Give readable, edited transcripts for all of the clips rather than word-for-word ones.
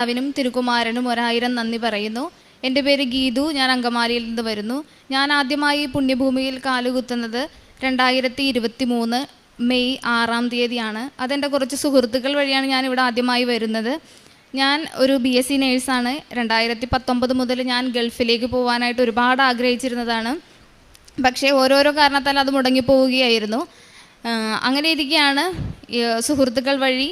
അവനും തിരുകുമാരനും 1000 നന്ദി പറയുന്നു. എൻ്റെ പേര് ഗീതു, ഞാൻ അങ്കമാലിയിൽ നിന്ന് വരുന്നു. ഞാൻ ആദ്യമായി പുണ്യഭൂമിയിൽ കാലുകുത്തുന്നത് 2023 മെയ് 6-ാം തീയതിയാണ്. അതെൻ്റെ കുറച്ച് സുഹൃത്തുക്കൾ വഴിയാണ് ഞാനിവിടെ ആദ്യമായി വരുന്നത്. ഞാൻ ഒരു BSc നേഴ്സാണ്. 2019 മുതൽ ഞാൻ ഗൾഫിലേക്ക് പോകാനായിട്ട് ഒരുപാട് ആഗ്രഹിച്ചിരുന്നതാണ്. പക്ഷേ ഓരോരോ കാരണത്താൽ അത് മുടങ്ങിപ്പോവുകയായിരുന്നു. അങ്ങനെ ഇരിക്കുകയാണ് സുഹൃത്തുക്കൾ വഴി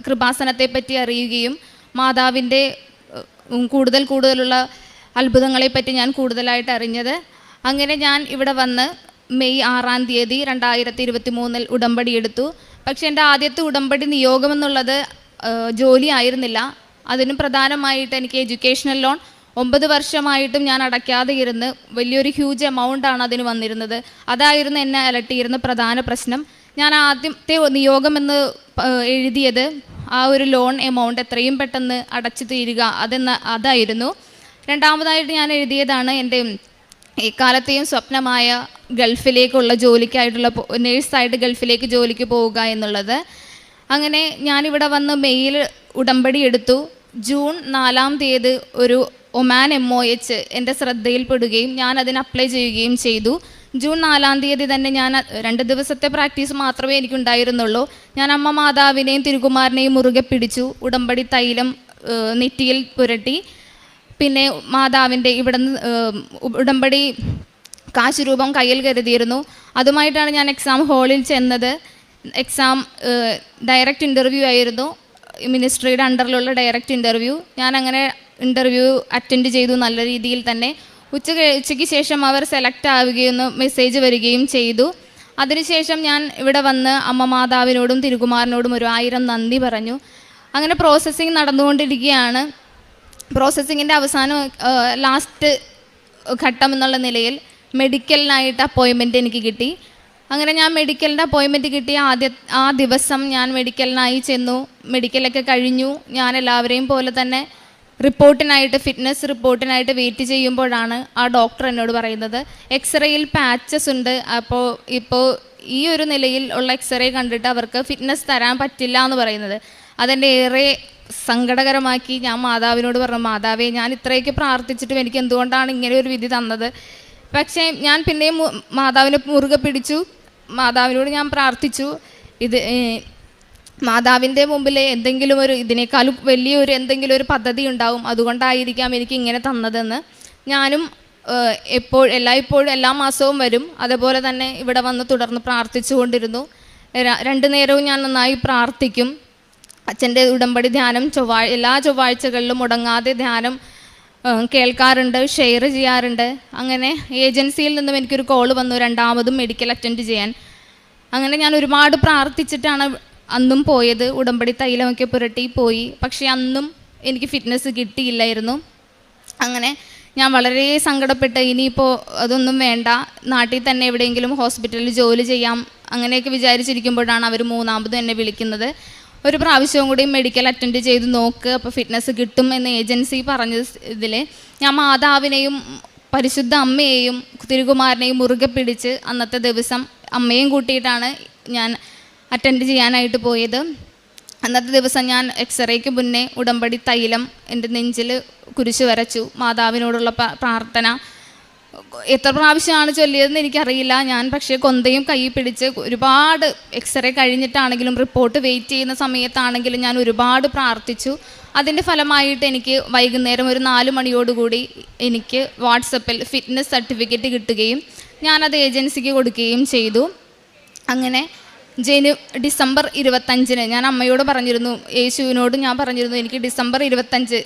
കൃപാസനത്തെപ്പറ്റി അറിയുകയും മാതാവിൻ്റെ കൂടുതലുള്ള അത്ഭുതങ്ങളെപ്പറ്റി ഞാൻ കൂടുതലായിട്ട് അറിഞ്ഞത്. അങ്ങനെ ഞാൻ ഇവിടെ വന്ന് മെയ് 6-ാം തീയതി 2023 ഉടമ്പടി എടുത്തു. പക്ഷേ എൻ്റെ ആദ്യത്തെ ഉടമ്പടി നിയോഗമെന്നുള്ളത് ജോലി ആയിരുന്നില്ല. അതിന് പ്രധാനമായിട്ട് എനിക്ക് എഡ്യൂക്കേഷണൽ ലോൺ 9 വർഷമായിട്ടും ഞാൻ അടയ്ക്കാതെ ഇരുന്ന് വലിയൊരു ഹ്യൂജ് എമൗണ്ടാണ് അതിന് വന്നിരുന്നത്. അതായിരുന്നു എന്നെ അലട്ടിയിരുന്ന പ്രധാന പ്രശ്നം. ഞാൻ ആദ്യത്തെ നിയോഗമെന്ന് എഴുതിയത് ആ ഒരു ലോൺ എമൗണ്ട് എത്രയും പെട്ടെന്ന് അടച്ചു തീരുക അതായിരുന്നു. രണ്ടാമതായിട്ട് ഞാൻ എഴുതിയതാണ് എൻ്റെ എക്കാലത്തെയും സ്വപ്നമായ ഗൾഫിലേക്കുള്ള ജോലിക്കായിട്ടുള്ള നേഴ്സായിട്ട് ഗൾഫിലേക്ക് ജോലിക്ക് പോവുക എന്നുള്ളത്. അങ്ങനെ ഞാനിവിടെ വന്ന് മെയ്യിൽ ഉടമ്പടി എടുത്തു. ജൂൺ 4-ാം തീയതി ഒരു ഒമാൻ MOH എൻ്റെ ശ്രദ്ധയിൽപ്പെടുകയും ഞാൻ അതിന് അപ്ലൈ ചെയ്യുകയും ചെയ്തു. ജൂൺ 4-ാം തീയതി തന്നെ ഞാൻ 2 ദിവസത്തെ പ്രാക്ടീസ് മാത്രമേ എനിക്കുണ്ടായിരുന്നുള്ളൂ. ഞാൻ അമ്മ മാതാവിനെയും തിരുകുമാരനെയും മുറുകെ പിടിച്ചു. ഉടമ്പടി തൈലം നെറ്റിയിൽ പുരട്ടി. പിന്നെ മാതാവിൻ്റെ ഇവിടുന്ന് ഉടമ്പടി കാശുരൂപം കയ്യിൽ കരുതിയിരുന്നു. അതുമായിട്ടാണ് ഞാൻ എക്സാം ഹാളിൽ ചെന്നത്. എക്സാം ഡയറക്റ്റ് ഇൻ്റർവ്യൂ ആയിരുന്നു. മിനിസ്ട്രിയുടെ അണ്ടറിലുള്ള ഡയറക്റ്റ് ഇൻ്റർവ്യൂ. ഞാൻ അങ്ങനെ ഇൻ്റർവ്യൂ അറ്റൻഡ് ചെയ്തു നല്ല രീതിയിൽ തന്നെ. ഉച്ചയ്ക്ക് ശേഷം അവർ സെലക്ട് ആവുകയും മെസ്സേജ് വരികയും ചെയ്തു. അതിനുശേഷം ഞാൻ ഇവിടെ വന്ന് അമ്മ മാതാവിനോടും തിരുകുമാരനോടും 1000 നന്ദി പറഞ്ഞു. അങ്ങനെ പ്രോസസ്സിങ് നടന്നുകൊണ്ടിരിക്കുകയാണ്. പ്രോസസ്സിങ്ങിൻ്റെ അവസാനം ലാസ്റ്റ് ഘട്ടം എന്നുള്ള നിലയിൽ മെഡിക്കലിനായിട്ട് അപ്പോയിൻമെൻറ്റ് എനിക്ക് കിട്ടി. അങ്ങനെ ഞാൻ മെഡിക്കലിൻ്റെ അപ്പോയിൻമെൻറ്റ് കിട്ടിയ ആ ദിവസം ഞാൻ മെഡിക്കലിനായി ചെന്നു. മെഡിക്കലൊക്കെ കഴിഞ്ഞു. ഞാൻ എല്ലാവരെയും പോലെ തന്നെ ഫിറ്റ്നസ് റിപ്പോർട്ടിനായിട്ട് വെയിറ്റ് ചെയ്യുമ്പോഴാണ് ആ ഡോക്ടർ എന്നോട് പറയുന്നത് എക്സ്റേയിൽ പാച്ചസ് ഉണ്ട്. ഇപ്പോൾ ഈ ഒരു നിലയിൽ ഉള്ള എക്സ്റേ കണ്ടിട്ട് അവർക്ക് ഫിറ്റ്നസ് തരാൻ പറ്റില്ല എന്ന് പറയുന്നത്. അതെന്നെ ഏറെ സങ്കടകരമാക്കി. ഞാൻ മാതാവിനോട് പറഞ്ഞു, മാതാവേ, ഞാൻ ഇത്രയൊക്കെ പ്രാർത്ഥിച്ചിട്ടും എനിക്ക് എന്തുകൊണ്ടാണ് ഇങ്ങനെ ഒരു വിധി തന്നത്? പക്ഷേ ഞാൻ പിന്നെയും മാതാവിനെ മുറുകെ പിടിച്ചു. മാതാവിനോട് ഞാൻ പ്രാർത്ഥിച്ചു. മാതാവിൻ്റെ മുമ്പിൽ എന്തെങ്കിലും ഇതിനേക്കാളും വലിയൊരു എന്തെങ്കിലും ഒരു പദ്ധതി ഉണ്ടാവും, അതുകൊണ്ടായിരിക്കാം എനിക്ക് ഇങ്ങനെ തന്നതെന്ന്. ഞാനും എല്ലായ്പ്പോഴും എല്ലാ മാസവും വരും. അതുപോലെ തന്നെ ഇവിടെ വന്ന് തുടർന്ന് പ്രാർത്ഥിച്ചു കൊണ്ടിരുന്നു. 2 നേരവും ഞാൻ നന്നായി പ്രാർത്ഥിക്കും. അച്ഛൻ്റെ ഉടമ്പടി ധ്യാനം എല്ലാ ചൊവ്വാഴ്ചകളിലും മുടങ്ങാതെ ധ്യാനം കേൾക്കാറുണ്ട്, ഷെയർ ചെയ്യാറുണ്ട്. അങ്ങനെ ഏജൻസിയിൽ നിന്നും എനിക്കൊരു കോൾ വന്നു 2ാമതും മെഡിക്കൽ അറ്റൻഡ് ചെയ്യാൻ. അങ്ങനെ ഞാൻ ഒരുപാട് പ്രാർത്ഥിച്ചിട്ടാണ് അന്നും പോയത്. ഉടമ്പടി തൈലമൊക്കെ പുരട്ടി പോയി. പക്ഷേ അന്നും എനിക്ക് ഫിറ്റ്നസ് കിട്ടിയില്ലായിരുന്നു. അങ്ങനെ ഞാൻ വളരെ സങ്കടപ്പെട്ട് ഇനിയിപ്പോൾ അതൊന്നും വേണ്ട, നാട്ടിൽ തന്നെ എവിടെയെങ്കിലും ഹോസ്പിറ്റലിൽ ജോലി ചെയ്യാം അങ്ങനെയൊക്കെ വിചാരിച്ചിരിക്കുമ്പോഴാണ് അവർ 3ാമതും എന്നെ വിളിക്കുന്നത്. ഒരു പ്രാവശ്യവും കൂടി മെഡിക്കൽ അറ്റൻഡ് ചെയ്ത് നോക്ക്, അപ്പോൾ ഫിറ്റ്നസ് കിട്ടും എന്ന് ഏജൻസി പറഞ്ഞതിൽ ഞാൻ മാതാവിനെയും പരിശുദ്ധ അമ്മയെയും തിരുകുമാരനെയും മുറുകെ പിടിച്ച് അന്നത്തെ ദിവസം അമ്മയും കൂട്ടിയിട്ടാണ് ഞാൻ അറ്റൻഡ് ചെയ്യാനായിട്ട് പോയത്. അന്നത്തെ ദിവസം ഞാൻ എക്സ്റേക്ക് മുന്നേ ഉടമ്പടി തൈലം എൻ്റെ നെഞ്ചിൽ കുരിശ് വരച്ചു. മാതാവിനോടുള്ള പ്രാർത്ഥന എത്ര പ്രാവശ്യമാണ് ചൊല്ലിയതെന്ന് എനിക്കറിയില്ല. ഞാൻ പക്ഷേ കൊന്തയും കൈ പിടിച്ച് ഒരുപാട് എക്സ്റേ കഴിഞ്ഞിട്ടാണെങ്കിലും റിപ്പോർട്ട് വെയിറ്റ് ചെയ്യുന്ന സമയത്താണെങ്കിലും ഞാൻ ഒരുപാട് പ്രാർത്ഥിച്ചു. അതിൻ്റെ ഫലമായിട്ട് എനിക്ക് വൈകുന്നേരം ഒരു 4 മണിയോടുകൂടി എനിക്ക് വാട്സപ്പിൽ ഫിറ്റ്നസ് സർട്ടിഫിക്കറ്റ് കിട്ടുകയും ഞാനത് ഏജൻസിക്ക് കൊടുക്കുകയും ചെയ്തു. അങ്ങനെ ഡിസംബർ 25 ഞാൻ അമ്മയോട് പറഞ്ഞിരുന്നു, യേശുവിനോട് ഞാൻ പറഞ്ഞിരുന്നു, എനിക്ക് ഡിസംബർ 25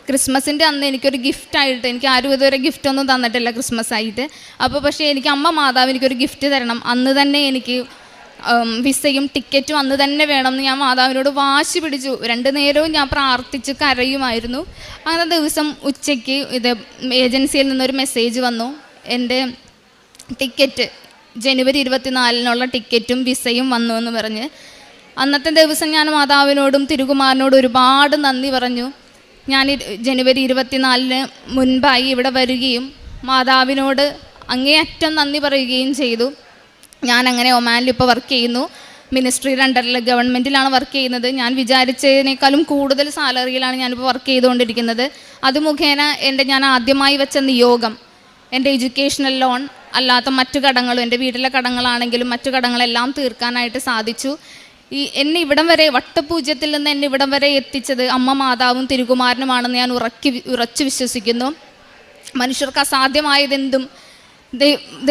ക്രിസ്മസിൻ്റെ അന്ന് എനിക്കൊരു ഗിഫ്റ്റായിട്ട്, എനിക്ക് ആരും ഇതുവരെ ഗിഫ്റ്റൊന്നും തന്നിട്ടില്ല ക്രിസ്മസ് ആയിട്ട്. അപ്പോൾ പക്ഷേ എനിക്ക് അമ്മ മാതാവ് എനിക്കൊരു ഗിഫ്റ്റ് തരണം, അന്ന് തന്നെ എനിക്ക് വിസയും ടിക്കറ്റും അന്ന് തന്നെ വേണമെന്ന് ഞാൻ മാതാവിനോട് വാശി പിടിച്ചു. 2 നേരവും ഞാൻ പ്രാർത്ഥിച്ച് കരയുമായിരുന്നു. അങ്ങനെ ദിവസം ഉച്ചയ്ക്ക് ഏജൻസിയിൽ നിന്നൊരു മെസ്സേജ് വന്നു, എൻ്റെ ടിക്കറ്റ് ജനുവരി 24 ടിക്കറ്റും വിസയും വന്നു എന്ന് പറഞ്ഞ്. അന്നത്തെ ദിവസം ഞാൻ മാതാവിനോടും തിരുകുമാരനോടും ഒരുപാട് നന്ദി പറഞ്ഞു. ഞാൻ ജനുവരി 24 മുൻപായി ഇവിടെ വരികയും മാതാവിനോട് അങ്ങേയറ്റം നന്ദി പറയുകയും ചെയ്തു. ഞാൻ അങ്ങനെ ഒമാനിൽ ഇപ്പോൾ വർക്ക് ചെയ്യുന്നു. മിനിസ്ട്രിയുടെ അണ്ടറിൽ ഗവൺമെൻറ്റിലാണ് വർക്ക് ചെയ്യുന്നത്. ഞാൻ വിചാരിച്ചതിനേക്കാളും കൂടുതൽ സാലറിയിലാണ് ഞാനിപ്പോൾ വർക്ക് ചെയ്തുകൊണ്ടിരിക്കുന്നത്. അത് മുഖേന ഞാൻ ആദ്യമായി വെച്ച നിയോഗം, എൻ്റെ എഡ്യൂക്കേഷണൽ ലോൺ അല്ലാത്ത മറ്റു കടങ്ങളും, എൻ്റെ വീട്ടിലെ കടങ്ങളാണെങ്കിലും മറ്റു കടങ്ങളെല്ലാം തീർക്കാനായിട്ട് സാധിച്ചു. എന്നെ ഇവിടം വരെ, വട്ടപൂജ്യത്തിൽ നിന്ന് എന്നെ ഇവിടം വരെ എത്തിച്ചത് അമ്മ മാതാവും തിരുകുമാരനുമാണെന്ന് ഞാൻ ഉറച്ചു വിശ്വസിക്കുന്നു. മനുഷ്യർക്ക് അസാധ്യമായതെന്തും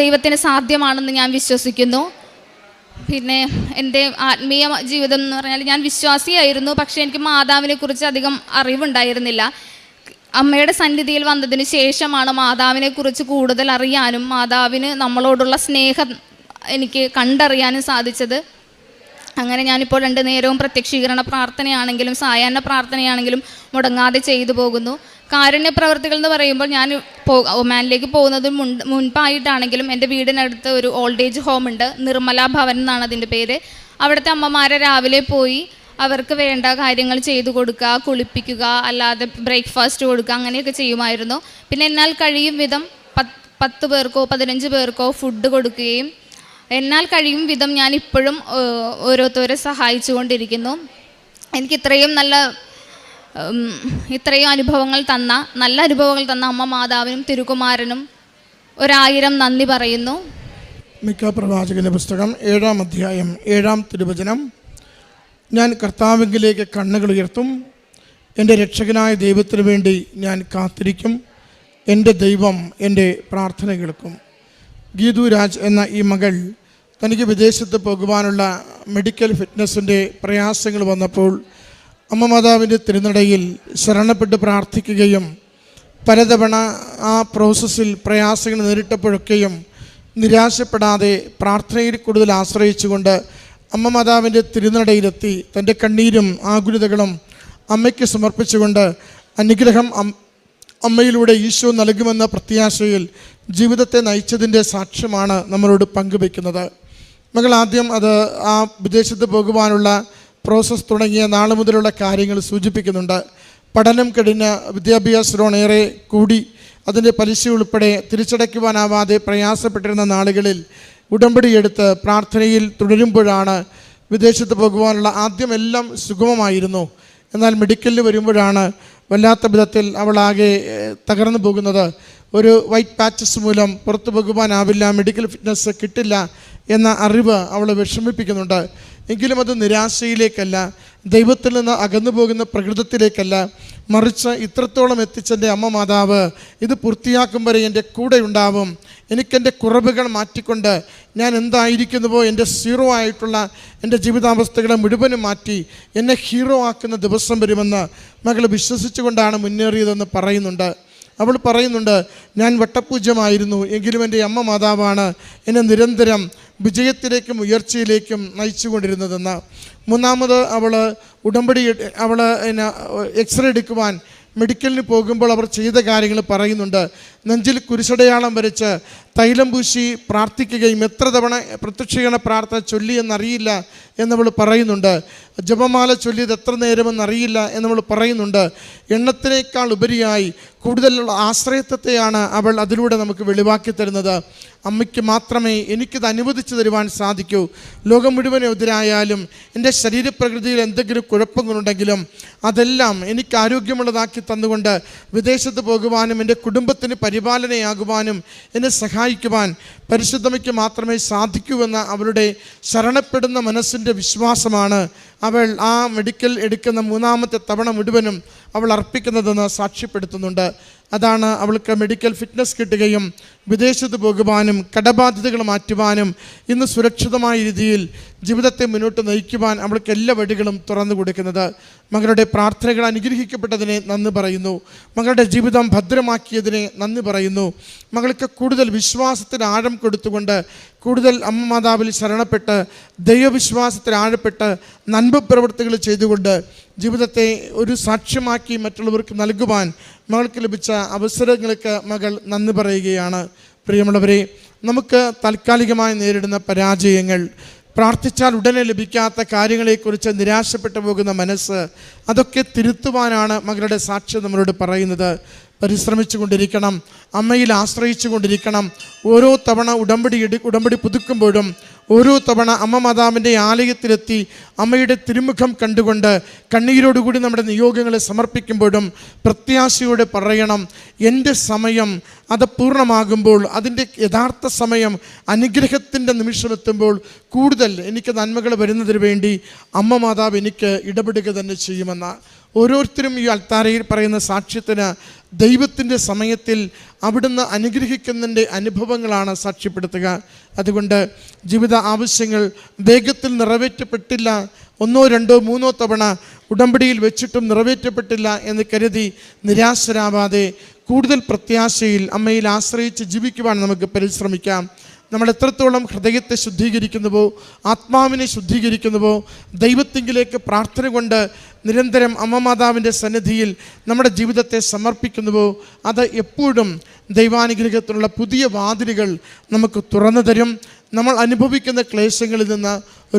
ദൈവത്തിന് സാധ്യമാണെന്ന് ഞാൻ വിശ്വസിക്കുന്നു. പിന്നെ എൻ്റെ ആത്മീയ ജീവിതം എന്ന് പറഞ്ഞാൽ ഞാൻ വിശ്വാസിയായിരുന്നു, പക്ഷേ എനിക്ക് മാതാവിനെ കുറിച്ച് അധികം അറിവുണ്ടായിരുന്നില്ല. അമ്മയുടെ സന്നിധിയിൽ വന്നതിന് ശേഷമാണ് മാതാവിനെ കുറിച്ച് കൂടുതൽ അറിയാനും മാതാവിന് നമ്മളോടുള്ള സ്നേഹം എനിക്ക് കണ്ടറിയാനും സാധിച്ചത്. അങ്ങനെ ഞാനിപ്പോൾ 2 നേരവും പ്രത്യക്ഷീകരണ പ്രാർത്ഥനയാണെങ്കിലും സായാഹ്ന പ്രാർത്ഥനയാണെങ്കിലും മുടങ്ങാതെ ചെയ്തു പോകുന്നു. കാരുണ്യ പ്രവർത്തികൾ എന്ന് പറയുമ്പോൾ ഞാൻ ഒമാനിലേക്ക് പോകുന്നതിന് മുൻപായിട്ടാണെങ്കിലും എൻ്റെ വീടിനടുത്ത് ഒരു ഓൾഡ് ഏജ് ഹോം ഉണ്ട്, നിർമ്മല ഭവൻ എന്നാണ് അതിൻ്റെ പേര്. അവിടുത്തെ അമ്മമാരെ രാവിലെ പോയി അവർക്ക് വേണ്ട കാര്യങ്ങൾ ചെയ്തു കൊടുക്കുക, കുളിപ്പിക്കുക, അല്ലാതെ ബ്രേക്ക്ഫാസ്റ്റ് കൊടുക്കുക, അങ്ങനെയൊക്കെ ചെയ്യുമായിരുന്നു. പിന്നെ എന്നാൽ കഴിയും വിധം 10 പേർക്കോ 15 പേർക്കോ ഫുഡ് കൊടുക്കുകയും എന്നാൽ കഴിയും വിധം ഞാൻ ഇപ്പോഴും ഓരോരുത്തരെ സഹായിച്ചു കൊണ്ടിരിക്കുന്നു. എനിക്ക് ഇത്രയും അനുഭവങ്ങൾ തന്ന, നല്ല അനുഭവങ്ങൾ തന്ന അമ്മ മാതാവിനും തിരുകുമാരനും 1000 നന്ദി പറയുന്നു. മിക്ക പ്രവാചകന്റെ പുസ്തകം 7-ാം അധ്യായം 7-ാം തിരുവചനം. ഞാൻ കർത്താവിലേക്ക് കണ്ണുകൾ ഉയർത്തും, എൻ്റെ രക്ഷകനായ ദൈവത്തിനു വേണ്ടി ഞാൻ കാത്തിരിക്കും, എൻ്റെ ദൈവം എൻ്റെ പ്രാർത്ഥന കേൾക്കും. ഗീതു രാജ് എന്ന ഈ മകൾ തനിക്ക് വിദേശത്ത് പോകുവാനുള്ള മെഡിക്കൽ ഫിറ്റ്നസിൻ്റെ പ്രയാസങ്ങൾ വന്നപ്പോൾ അമ്മ മാതാവിൻ്റെ തിരുനടയിൽ ശരണപ്പെട്ട് പ്രാർത്ഥിക്കുകയും പലതവണ ആ പ്രോസസ്സിൽ പ്രയാസങ്ങൾ നേരിട്ടപ്പോഴൊക്കെയും നിരാശപ്പെടാതെ പ്രാർത്ഥനയിൽ കൂടുതൽ ആശ്രയിച്ചുകൊണ്ട് അമ്മ മാതാവിൻ്റെ തിരുനടയിലെത്തി തൻ്റെ കണ്ണീരും ആകുലതകളും അമ്മയ്ക്ക് സമർപ്പിച്ചുകൊണ്ട് അനുഗ്രഹം അമ്മയിലൂടെ ഈശോ നൽകുമെന്ന പ്രത്യാശയിൽ ജീവിതത്തെ നയിച്ചതിൻ്റെ സാക്ഷ്യമാണ് നമ്മളോട് പങ്കുവയ്ക്കുന്നത്. മകൾ ആദ്യം ആ വിദേശത്ത് പോകുവാനുള്ള പ്രോസസ്സ് തുടങ്ങിയ നാളെ മുതലുള്ള കാര്യങ്ങൾ സൂചിപ്പിക്കുന്നുണ്ട്. പഠനം കഴിഞ്ഞ വിദ്യാഭ്യാസ ലോൺ ഏറെ കൂടി അതിൻ്റെ പലിശ ഉൾപ്പെടെ തിരിച്ചടയ്ക്കുവാനാവാതെ പ്രയാസപ്പെട്ടിരുന്ന നാളുകളിൽ ഉടമ്പടിയെടുത്ത് പ്രാർത്ഥനയിൽ തുടരുമ്പോഴാണ് വിദേശത്ത് പോകുവാനുള്ള ആദ്യം എല്ലാം സുഗമമായിരുന്നു. എന്നാൽ മെഡിക്കലിന് വരുമ്പോഴാണ് വല്ലാത്ത വിധത്തിൽ അവളാകെ തകർന്നു പോകുന്നത്. ഒരു വൈറ്റ് പാച്ചസ് മൂലം പുറത്തു പോകുവാനാവില്ല, മെഡിക്കൽ ഫിറ്റ്നസ് കിട്ടില്ല എന്ന അറിവ് അവളെ വിഷമിപ്പിക്കുന്നുണ്ട്. എങ്കിലും അത് നിരാശയിലേക്കല്ല, ദൈവത്തിൽ നിന്ന് അകന്നു പോകുന്ന പ്രകൃതത്തിലേക്കല്ല, മറിച്ച് ഇത്രത്തോളം എത്തിച്ചെൻ്റെ അമ്മ മാതാവ് ഇത് പൂർത്തിയാക്കും വരെ എൻ്റെ കൂടെ ഉണ്ടാവും, എനിക്കെൻ്റെ കുറവുകൾ മാറ്റിക്കൊണ്ട് ഞാൻ എന്തായിരിക്കുന്നുവോ എൻ്റെ സീറോ ആയിട്ടുള്ള എൻ്റെ ജീവിതാവസ്ഥകളെ മുഴുവനും മാറ്റി എന്നെ ഹീറോ ആക്കുന്ന ദിവസം വരുമെന്ന് മകൾ വിശ്വസിച്ചുകൊണ്ടാണ് മുന്നേറിയതെന്ന് പറയുന്നുണ്ട്. അവൾ പറയുന്നുണ്ട്, ഞാൻ വട്ടപൂജ്യമായിരുന്നു, എങ്കിലും എൻ്റെ അമ്മ മാതാവാണ് എന്നെ നിരന്തരം വിജയത്തിലേക്കും ഉയർച്ചയിലേക്കും നയിച്ചുകൊണ്ടിരുന്നതെന്ന്. മൂന്നാമത് അവൾ എക്സ്റേ എടുക്കുവാൻ മെഡിക്കലിന് പോകുമ്പോൾ അവർ ചെയ്ത കാര്യങ്ങൾ പറയുന്നുണ്ട്. നെഞ്ചിൽ കുരിശടയാളം വരച്ച് തൈലം പൂശി പ്രാർത്ഥിക്കുകയും എത്ര തവണ പ്രത്യക്ഷീകരണ പ്രാർത്ഥന ചൊല്ലിയെന്നറിയില്ല എന്നവൾ പറയുന്നുണ്ട്. ജപമാല ചൊല്ലിയത് എത്ര നേരമെന്നറിയില്ല എന്നവൾ പറയുന്നുണ്ട്. എണ്ണത്തിനേക്കാൾ ഉപരിയായി കൂടുതലുള്ള ആശ്രയത്വത്തെയാണ് അവൾ അതിലൂടെ നമുക്ക് വെളിവാക്കി തരുന്നത്. അമ്മയ്ക്ക് മാത്രമേ എനിക്കിത് അനുവദിച്ചു തരുവാൻ സാധിക്കൂ. ലോകം മുഴുവൻ എതിരായാലും എൻ്റെ ശരീരപ്രകൃതിയിൽ എന്തെങ്കിലും കുഴപ്പങ്ങളുണ്ടെങ്കിലും അതെല്ലാം എനിക്ക് ആരോഗ്യമുള്ളതാക്കി തന്നുകൊണ്ട് വിദേശത്ത് പോകുവാനും എൻ്റെ കുടുംബത്തിന് പരിപാലനയാകുവാനും എന്നെ സഹായിക്കുവാൻ പരിശുദ്ധമയ്ക്ക് മാത്രമേ സാധിക്കൂവെന്ന അവളുടെ ശരണപ്പെടുന്ന മനസ്സിൻ്റെ വിശ്വാസമാണ് അവൾ ആ മെഡിക്കൽ എടുക്കുന്ന 3-ാമത്തെ തവണ മുഴുവനും അവൾ അർപ്പിക്കുന്നതെന്ന് സാക്ഷ്യപ്പെടുത്തുന്നുണ്ട്. അതാണ് അവൾക്ക് മെഡിക്കൽ ഫിറ്റ്നസ് കിട്ടുകയും വിദേശത്ത് പോകുവാനും കടബാധ്യതകൾ മാറ്റുവാനും ഇന്ന് സുരക്ഷിതമായ രീതിയിൽ ജീവിതത്തെ മുന്നോട്ട് നയിക്കുവാൻ അവൾക്ക് എല്ലാ വഴികളും തുറന്നു കൊടുക്കുന്നത്. മകളുടെ പ്രാർത്ഥനകൾ അനുഗ്രഹിക്കപ്പെട്ടതിനെ നന്ദി പറയുന്നു. മകളുടെ ജീവിതം ഭദ്രമാക്കിയതിനെ നന്ദി പറയുന്നു. മകൾക്ക് കൂടുതൽ വിശ്വാസത്തിന് ആഴം കൊടുത്തുകൊണ്ട് കൂടുതൽ അമ്മ മാതാവിൽ ശരണപ്പെട്ട് ദൈവവിശ്വാസത്തിൽ ആഴപ്പെട്ട് നന്മ പ്രവൃത്തികൾ ചെയ്തുകൊണ്ട് ജീവിതത്തെ ഒരു സാക്ഷ്യമാക്കി മറ്റുള്ളവർക്ക് നൽകുവാൻ മകൾക്ക് ലഭിച്ച അവസരങ്ങൾക്ക് മകൾ നന്ദി പറയുകയാണ്. പ്രിയമുള്ളവരെ, നമുക്ക് താൽക്കാലികമായി നേരിടുന്ന പരാജയങ്ങൾ, പ്രാർത്ഥിച്ചാൽ ഉടനെ ലഭിക്കാത്ത കാര്യങ്ങളെക്കുറിച്ച് നിരാശപ്പെട്ടു പോകുന്ന മനസ്സ്, അതൊക്കെ തിരുത്തുവാനാണ് മകളുടെ സാക്ഷ്യം നമ്മളോട് പറയുന്നത്. പരിശ്രമിച്ചു കൊണ്ടിരിക്കണം, അമ്മയിൽ ആശ്രയിച്ചു കൊണ്ടിരിക്കണം. ഓരോ തവണ ഉടമ്പടി പുതുക്കുമ്പോഴും, ഓരോ തവണ അമ്മ മാതാവിൻ്റെ ആലയത്തിലെത്തി അമ്മയുടെ തിരുമുഖം കണ്ടുകൊണ്ട് കണ്ണീരോടുകൂടി നമ്മുടെ നിയോഗങ്ങളെ സമർപ്പിക്കുമ്പോഴും പ്രത്യാശയോടെ പറയണം, എൻ്റെ സമയം അത് പൂർണ്ണമാകുമ്പോൾ, അതിൻ്റെ യഥാർത്ഥ സമയം അനുഗ്രഹത്തിൻ്റെ നിമിഷമെത്തുമ്പോൾ കൂടുതൽ എനിക്ക് നന്മകൾ വരുന്നതിന് വേണ്ടി അമ്മ മാതാവ് എനിക്ക് ഇടപെടുക തന്നെ ചെയ്യുമെന്ന്. ഓരോരുത്തരും ഈ അൾത്താരയിൽ പറയുന്ന സാക്ഷ്യത്തിന് ദൈവത്തിൻ്റെ സമയത്തിൽ അവിടുന്ന് അനുഗ്രഹിക്കുന്നതിൻ്റെ അനുഭവങ്ങളാണ് സാക്ഷ്യപ്പെടുത്തുക. അതുകൊണ്ട് ജീവിത ആവശ്യങ്ങൾ വേഗത്തിൽ നിറവേറ്റപ്പെട്ടില്ല, 1, 2, 3 തവണ ഉടമ്പടിയിൽ വെച്ചിട്ടും നിറവേറ്റപ്പെട്ടില്ല എന്ന് കരുതി നിരാശരാവാതെ കൂടുതൽ പ്രത്യാശയിൽ അമ്മയിൽ ആശ്രയിച്ച് ജീവിക്കുവാൻ നമുക്ക് പരിശ്രമിക്കാം. നമ്മൾ എത്രത്തോളം ഹൃദയത്തെ ശുദ്ധീകരിക്കുന്നുവോ, ആത്മാവിനെ ശുദ്ധീകരിക്കുന്നുവോ, ദൈവത്തിങ്കിലേക്ക് പ്രാർത്ഥന കൊണ്ട് നിരന്തരം അമ്മ മാതാവിൻ്റെ സന്നിധിയിൽ നമ്മുടെ ജീവിതത്തെ സമർപ്പിക്കുന്നുവോ, അത് എപ്പോഴും ദൈവാനുഗ്രഹത്തിനുള്ള പുതിയ വാതിലുകൾ നമുക്ക് തുറന്നു തരും. നമ്മൾ അനുഭവിക്കുന്ന ക്ലേശങ്ങളിൽ നിന്ന്,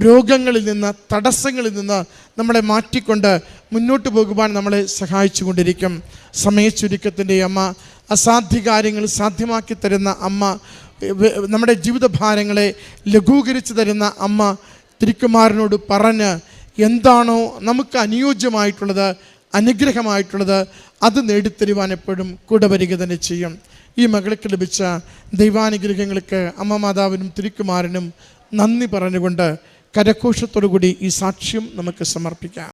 രോഗങ്ങളിൽ നിന്ന്, തടസ്സങ്ങളിൽ നിന്ന് നമ്മളെ മാറ്റിക്കൊണ്ട് മുന്നോട്ട് പോകുവാൻ നമ്മളെ സഹായിച്ചു കൊണ്ടിരിക്കും. സമയച്ചുരുക്കത്തിൻ്റെ അമ്മ, അസാധ്യ കാര്യങ്ങൾ സാധ്യമാക്കി തരുന്ന അമ്മ, നമ്മുടെ ജീവിതഭാരങ്ങളെ ലഘൂകരിച്ച് തരുന്ന അമ്മ, തിരുക്കുമാരനോട് പറഞ്ഞ് എന്താണോ നമുക്ക് അനുയോജ്യമായിട്ടുള്ളത്, അനുഗ്രഹമായിട്ടുള്ളത്, അത് നേടിത്തരുവാൻ എപ്പോഴും കൂടെ വരിക തന്നെ ചെയ്യും. ഈ മകൾക്ക് ലഭിച്ച ദൈവാനുഗ്രഹങ്ങൾക്ക് അമ്മ മാതാവിനും തിരുക്കുമാരനും നന്ദി പറഞ്ഞുകൊണ്ട് കരഘോഷത്തോടു കൂടി ഈ സാക്ഷ്യം നമുക്ക് സമർപ്പിക്കാം.